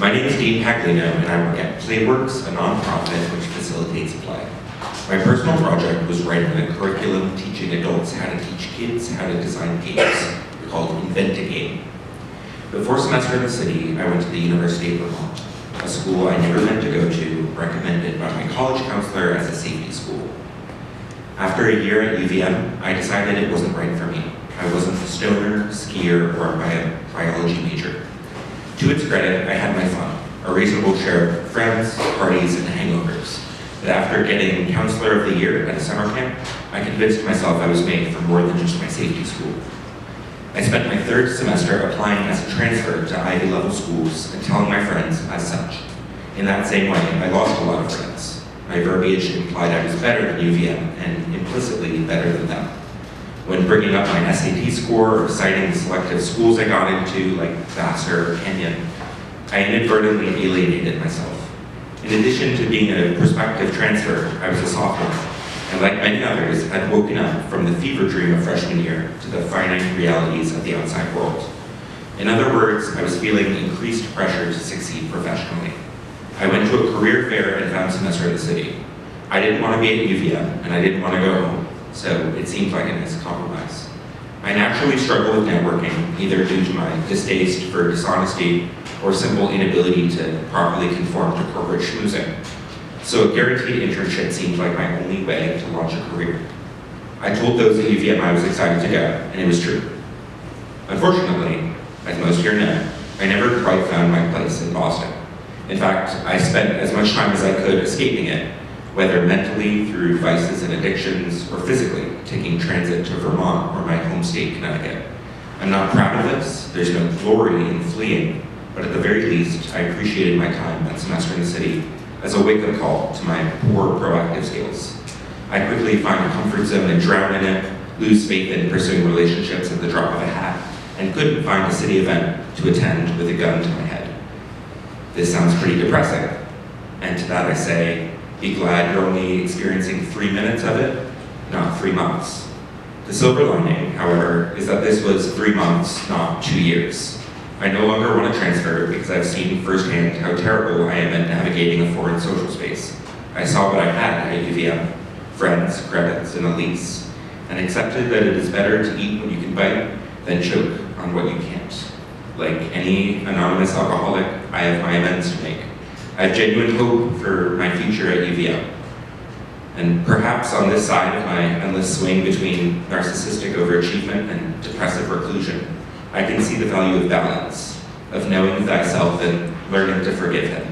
My name is Dean Paglino, and I work at Playworks, a nonprofit which facilitates play. My personal project was writing a curriculum teaching adults how to teach kids how to design games, called Invent a Game. Before semester in the city, I went to the University of Vermont, a school I never meant to go to, recommended by my college counselor as a safety school. After a year at UVM, I decided it wasn't right for me. I wasn't a stoner, skier, or a biology major. To its credit, I had my fun, a reasonable share of friends, parties, and hangovers. But after getting Counselor of the Year at a summer camp, I convinced myself I was made for more than just my safety school. I spent my third semester applying as a transfer to Ivy level schools and telling my friends as such. In that same way, I lost a lot of friends. My verbiage implied I was better than UVM and implicitly better than them. When bringing up my SAT score or citing the selective schools I got into, like Vassar or Kenyon, I inadvertently alienated myself. In addition to being a prospective transfer, I was a sophomore, and like many others, had woken up from the fever dream of freshman year to the finite realities of the outside world. In other words, I was feeling increased pressure to succeed professionally. I went to a career fair and found semester in the city. I didn't want to be at UVM, and I didn't want to go home, so it seemed like a nice compromise. I naturally struggle with networking, either due to my distaste for dishonesty or simple inability to properly conform to corporate schmoozing. So a guaranteed internship seemed like my only way to launch a career. I told those at UVM I was excited to go, and it was true. Unfortunately, as most here know, I never quite found my place in Boston. In fact, I spent as much time as I could escaping it, whether mentally through vices and addictions, or physically taking transit to Vermont or my home state, Connecticut. I'm not proud of this, there's no glory in fleeing, but at the very least, I appreciated my time that semester in the city as a wake-up call to my poor proactive skills. I quickly find a comfort zone and drown in it, lose faith in pursuing relationships at the drop of a hat, and couldn't find a city event to attend with a gun to my head. This sounds pretty depressing, and to that I say, be glad you're only experiencing 3 minutes of it, not 3 months. The silver lining, however, is that this was 3 months, not 2 years. I no longer want to transfer because I've seen firsthand how terrible I am at navigating a foreign social space. I saw what I had at UVM, friends, credits, and a lease, and accepted that it is better to eat what you can bite than choke on what you can't. Like any anonymous alcoholic, I have my amends to make. I have genuine hope for my future at UVM. And perhaps on this side of my endless swing between narcissistic overachievement and depressive reclusion, I can see the value of balance, of knowing thyself and learning to forgive him.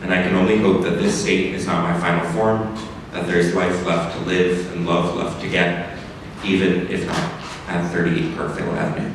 And I can only hope that this state is not my final form, that there's life left to live and love left to get, even if not at 38 Parkville Avenue.